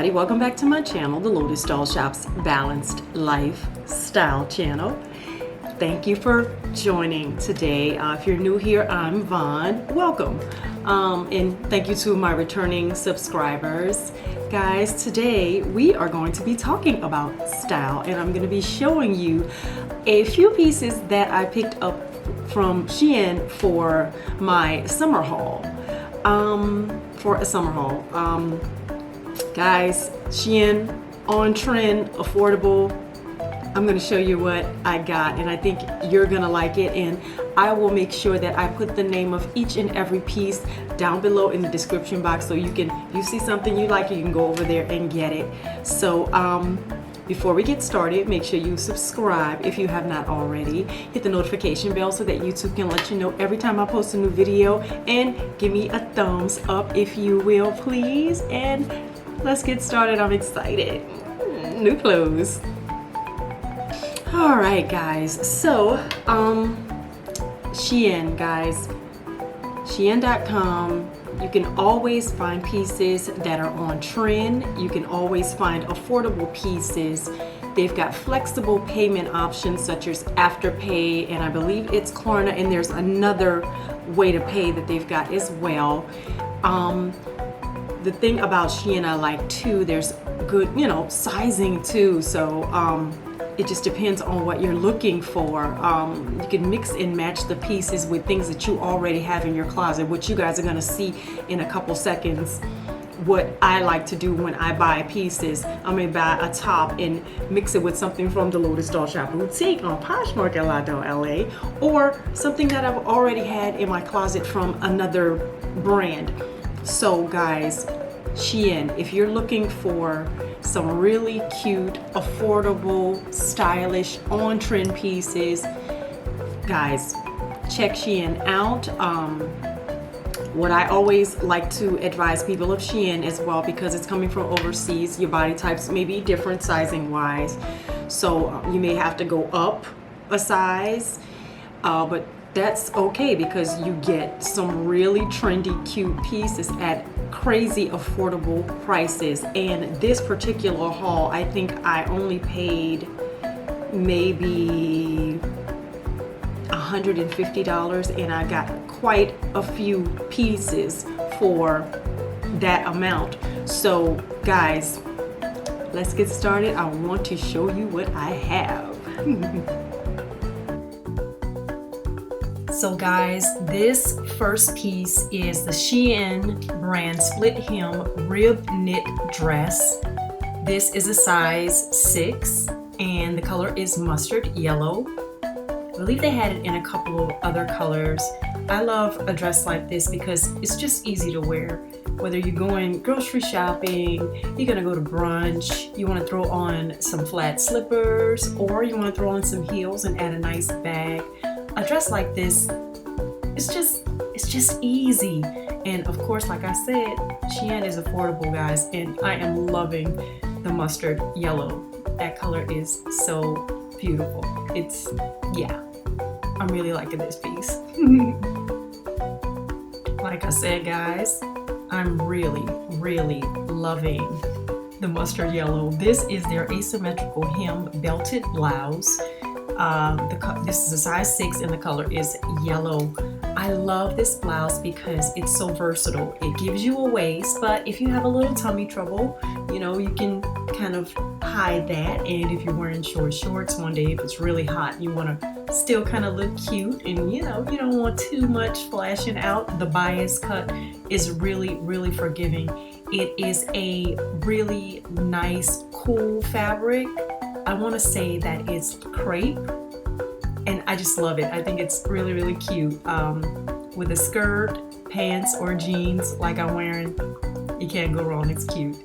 everybody, welcome back to my channel, the Lotus Doll Shop's Balanced Lifestyle channel. Thank you for joining today. If you're new here, I'm Vaughn. Welcome. And thank you to my returning subscribers. Guys, today we are going to be talking about style, and I'm going to be showing you a few pieces that I picked up from Shein for my summer haul. Guys, Shein, on trend, affordable. I'm going to show you what I got, and I think you're going to like it, and I will make sure that I put the name of each and every piece down below in the description box, so you see something you like, you can go over there and get it. So before we get started, make sure you subscribe if you have not already. Hit the notification bell so that YouTube can let you know every time I post a new video, and give me a thumbs up if you will, please. And let's get started. I'm excited. New clothes. All right, guys. So, Shein, guys. Shein.com. You can always find pieces that are on trend. You can always find affordable pieces. They've got flexible payment options such as Afterpay, and I believe it's Klarna, and there's another way to pay that they've got as well. The thing about Shein I like too, there's good, sizing too. So it just depends on what you're looking for. You can mix and match the pieces with things that you already have in your closet, which you guys are gonna see in a couple seconds. What I like to do when I buy pieces, I may buy a top and mix it with something from the Lotus Doll Shop boutique on Poshmark L.A.L, or something that I've already had in my closet from another brand. So guys, Shein, if you're looking for some really cute, affordable, stylish, on-trend pieces, guys, check Shein out. What I always like to advise people of Shein as well, because it's coming from overseas, your body types may be different sizing wise, so you may have to go up a size, but that's okay, because you get some really trendy, cute pieces at crazy affordable prices. And this particular haul, I think I only paid maybe $150, and I got quite a few pieces for that amount. So guys, let's get started. I want to show you what I have. So guys, this first piece is the Shein brand split hem rib knit dress. This is a size 6, and the color is mustard yellow. I believe they had it in a couple of other colors. I love a dress like this because it's just easy to wear. Whether you're going grocery shopping, you're gonna go to brunch, you wanna throw on some flat slippers, or you wanna throw on some heels and add a nice bag. A dress like this, it's just easy. And of course, like I said, Shein is affordable, guys, and I am loving the mustard yellow. That color is so beautiful. I'm really liking this piece. Like I said, guys, I'm really loving the mustard yellow. This is their asymmetrical hem belted blouse. This is a size 6, and the color is yellow. I love this blouse because it's so versatile. It gives you a waist, but if you have a little tummy trouble, you can kind of hide that. And if you're wearing short shorts one day, if it's really hot, you want to still kind of look cute, and you don't want too much flashing out. The bias cut is really forgiving. It is a really nice, cool fabric. I want to say that it's crepe, and I just love it. I think it's really cute. With a skirt, pants, or jeans like I'm wearing, you can't go wrong. It's cute.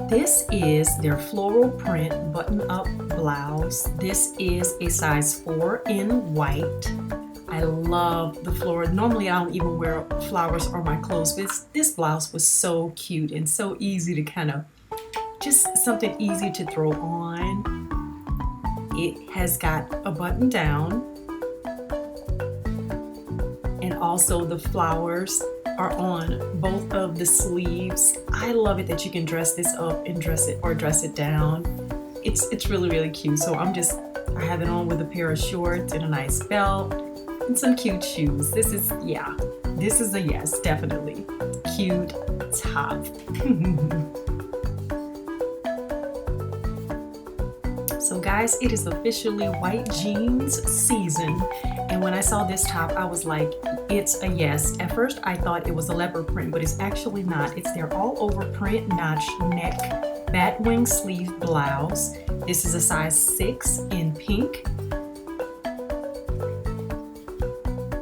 This is their floral print button-up blouse. This is a size 4 in white. I love the floral. Normally I don't even wear flowers on my clothes, but this blouse was so cute and so easy to kind of, just something easy to throw on. It has got a button down, and also the flowers are on both of the sleeves. I love it that you can dress this up and dress it down. It's really, really cute. So I have it on with a pair of shorts and a nice belt and some cute shoes. This is a yes, definitely. Cute top. So guys, it is officially white jeans season. And when I saw this top, I was like, it's a yes. At first, I thought it was a leopard print, but it's actually not. It's their all over print notch neck batwing sleeve blouse. This is a size 6 in pink.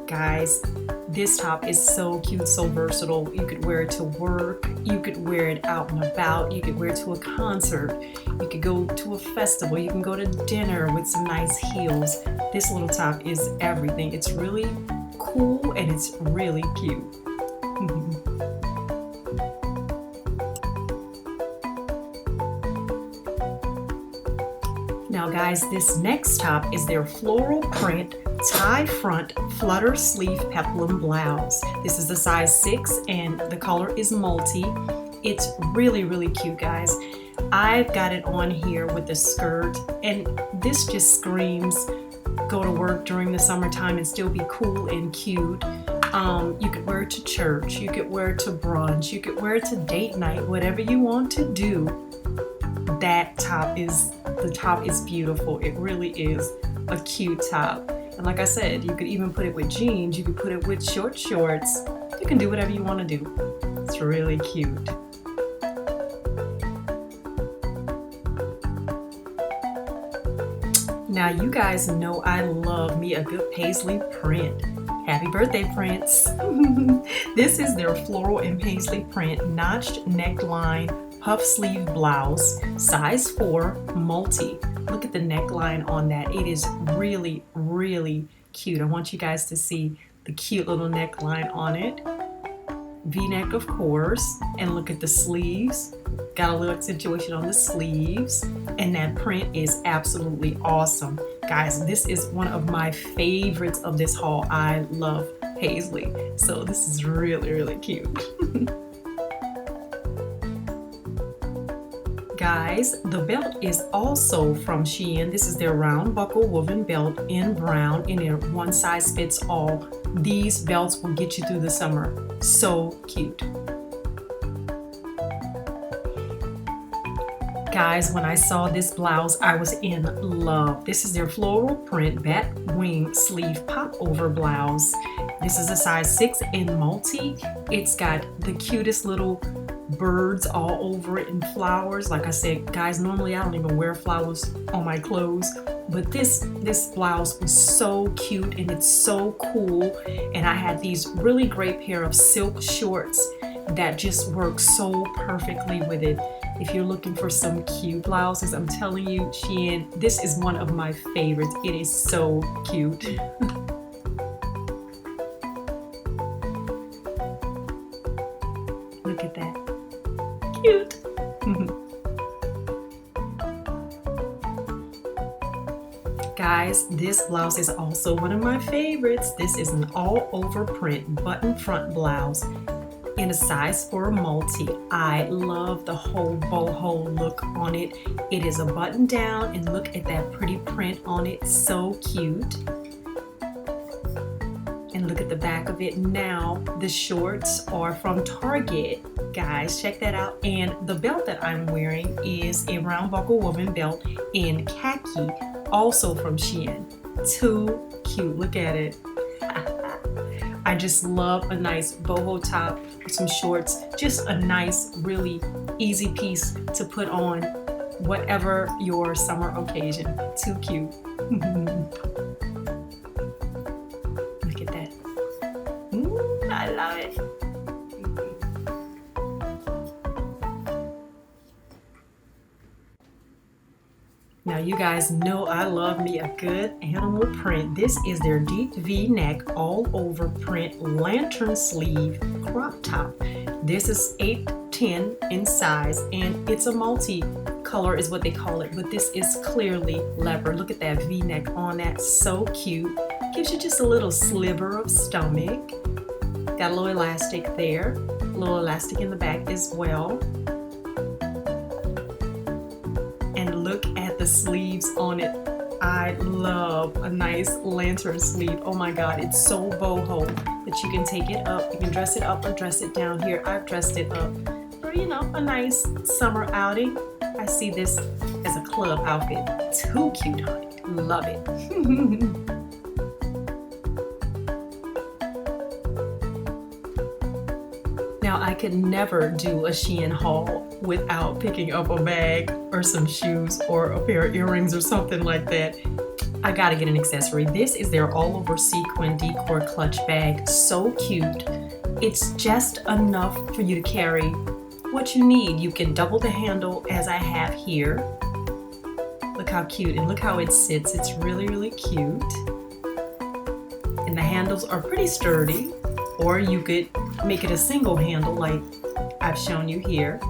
Guys, this top is so cute, so versatile. You could wear it to work, you could wear it out and about, you could wear it to a concert, you could go to a festival, you can go to dinner with some nice heels. This little top is everything. It's really cool and it's really cute. Now guys, this next top is their floral print tie front flutter sleeve peplum blouse. This is a size 6 and the color is multi. It's really, really cute, guys. I've got it on here with the skirt, and this just screams go to work during the summertime and still be cool and cute. You could wear it to church, you could wear it to brunch, you could wear it to date night, whatever you want to do. The top is beautiful. It really is a cute top. And like I said, you could even put it with jeans, you could put it with short shorts. You can do whatever you want to do. It's really cute. Now you guys know I love me a good Paisley print. Happy birthday, Prince. This is their floral and Paisley print notched neckline puff sleeve blouse, size 4, multi. Look at the neckline on that. It is really, really cute. I want you guys to see the cute little neckline on it. V-neck, of course. And look at the sleeves. Got a little accentuation on the sleeves. And that print is absolutely awesome. Guys, this is one of my favorites of this haul. I love Paisley. So this is really, really cute. Guys, the belt is also from Shein. This is their round buckle woven belt in brown, and they're one size fits all. These belts will get you through the summer. So cute. Guys, when I saw this blouse, I was in love. This is their floral print Batwing sleeve popover blouse. This is a size 6 in multi. It's got the cutest little birds all over it and flowers. Like I said, guys, normally I don't even wear flowers on my clothes, but this blouse was so cute and it's so cool. And I had these really great pair of silk shorts that just work so perfectly with it. If you're looking for some cute blouses, I'm telling you, Shein, this is one of my favorites. It is so cute. Look at that. Cute. Guys, this blouse is also one of my favorites. This is an all over print button front blouse in a size 4 multi. I love the whole boho look on it. It is a button down, and look at that pretty print on it. So cute. And look at the back of it. Now the shorts are from Target. Guys, check that out. And the belt that I'm wearing is a round buckle woven belt in khaki, also from Shein. Too cute. Look at it. I just love a nice boho top with some shorts. Just a nice, really easy piece to put on whatever your summer occasion. Too cute. Look at that. I love it. Now you guys know I love me a good animal print. This is their deep V-neck all over print lantern sleeve crop top. This is 8'10" in size, and it's a multi-color is what they call it, but this is clearly leopard. Look at that V-neck on that, so cute. Gives you just a little sliver of stomach. Got a little elastic there, a little elastic in the back as well. And look at the sleeves on it. I love a nice lantern sleeve. Oh my God, it's so boho that you can take it up. You can dress it up or dress it down. Here, I've dressed it up for, you know, a nice summer outing. I see this as a club outfit. Too cute, honey. Love it. Now, I could never do a Shein haul without picking up a bag or some shoes or a pair of earrings or something like that. I gotta get an accessory. This is their all over sequin Decor clutch bag. So cute. It's just enough for you to carry what you need. You can double the handle as I have here. Look how cute, and look how it sits. It's really, really cute. And the handles are pretty sturdy, or you could make it a single handle like I've shown you here.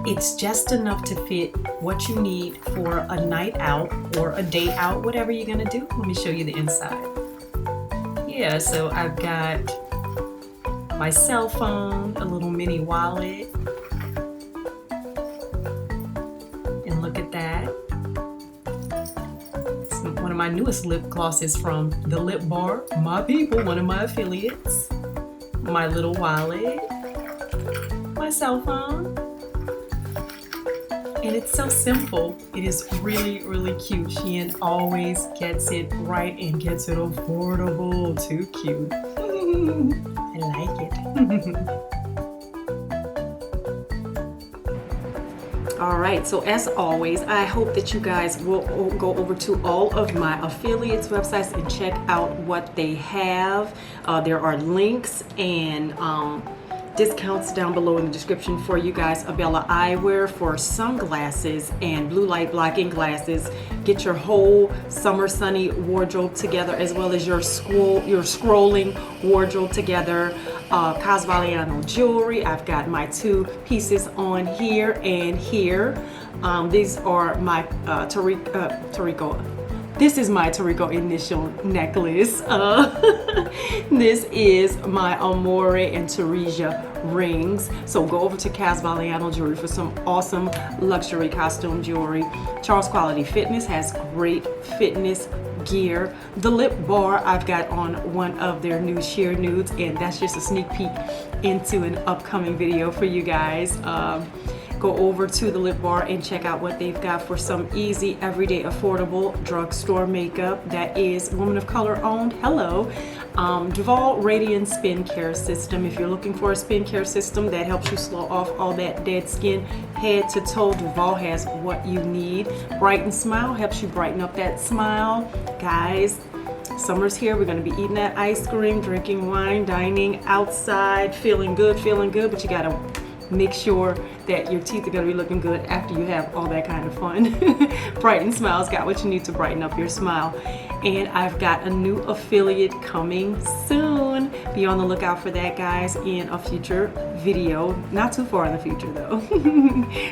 It's just enough to fit what you need for a night out or a day out, whatever you're gonna do. Let me show you the inside. Yeah, so I've got my cell phone, a little mini wallet, and look at that. It's one of my newest lip glosses from the Lip Bar, my people, one of my affiliates. My little wallet, my cell phone, and it's so simple. It is really, really cute. Shein always gets it right and gets it affordable. Too cute. I like it. All right, so as always, I hope that you guys will go over to all of my affiliates websites and check out what they have. There are links and discounts down below in the description for you guys. L.A.L eyewear for sunglasses and blue light blocking glasses. Get your whole summer sunny wardrobe together, as well as your scrolling wardrobe together. Casvaliano jewelry. I've got my 2 pieces on here and here. These are my Tarico. This is my Tarico initial necklace. This is my Amore and Teresia rings. So go over to Casvaliano Jewelry for some awesome luxury costume jewelry. Charles Quality Fitness has great fitness gear. The Lip Bar, I've got on one of their new sheer nudes, and that's just a sneak peek into an upcoming video for you guys. Go over to the Lip Bar and check out what they've got for some easy, everyday, affordable drugstore makeup that is woman of color owned. Hello. Duval Radiant Spin Care System. If you're looking for a spin care system that helps you slow off all that dead skin head to toe, Duval has what you need. Brighten Smile helps you brighten up that smile. Guys, summer's here. We're going to be eating that ice cream, drinking wine, dining outside, feeling good, but you got to make sure that your teeth are going to be looking good after you have all that kind of fun. Brighten Smile's got what you need to brighten up your smile. And I've got a new affiliate coming soon. Be on the lookout for that, guys, in a future video. Not too far in the future, though.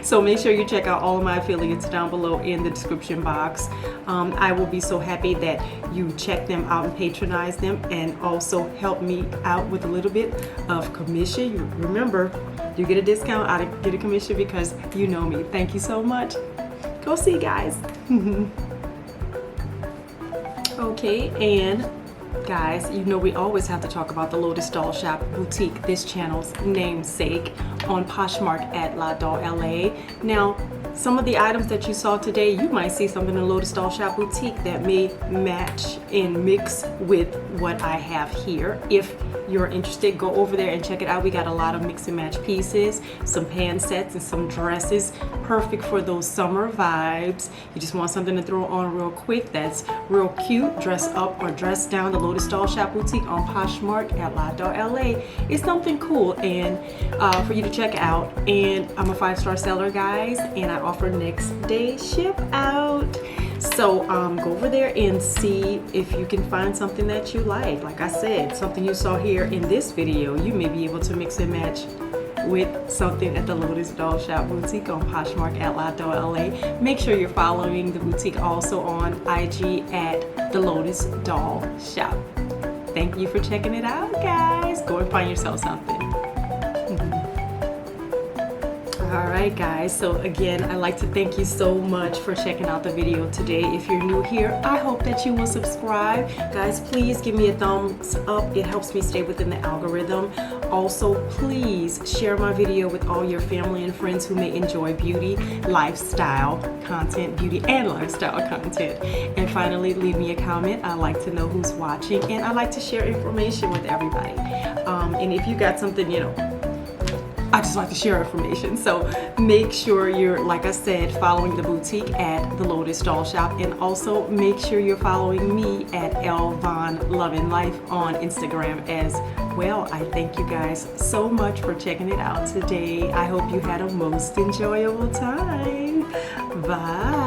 So make sure you check out all of my affiliates down below in the description box. I will be so happy that you check them out and patronize them, and also help me out with a little bit of commission. Remember, you get a discount, I get a commission because you know me. Thank you so much. Go see, guys. Okay, and guys, you know we always have to talk about the Lotus Doll Shop Boutique, this channel's namesake, on Poshmark at L.A. Now, some of the items that you saw today, you might see something in Lotus Doll Shop Boutique that may match and mix with what I have here. If you're interested, go over there and check it out. We got a lot of mix and match pieces, some pant sets and some dresses, perfect for those summer vibes. You just want something to throw on real quick that's real cute, dress up or dress down. The Lotus Doll Shop Boutique on Poshmark at L.A. It's something cool and for you to check out. And I'm a 5-star seller, guys, and I offer next day ship out. So go over there and see if you can find something that you like. Like I said, something you saw here in this video, you may be able to mix and match with something at the Lotus Doll Shop Boutique on Poshmark at L.A. Make sure you're following the boutique also on IG at the Lotus Doll Shop. thank you for checking it out, guys. Go and find yourself something. All right, guys, so again, I'd like to thank you so much for checking out the video today. If you're new here, I hope that you will subscribe. Guys, please give me a thumbs up. It helps me stay within the algorithm. Also, please share my video with all your family and friends who may enjoy beauty, lifestyle content, beauty and lifestyle content. And finally, leave me a comment. I like to know who's watching, and I like to share information with everybody. And if you got something, you know, I just like to share information. So make sure you're, like I said, following the boutique at the Lotus Doll Shop, and also make sure you're following me at L Von Love and Life on Instagram as well. I thank you guys so much for checking it out today. I hope you had a most enjoyable time. Bye.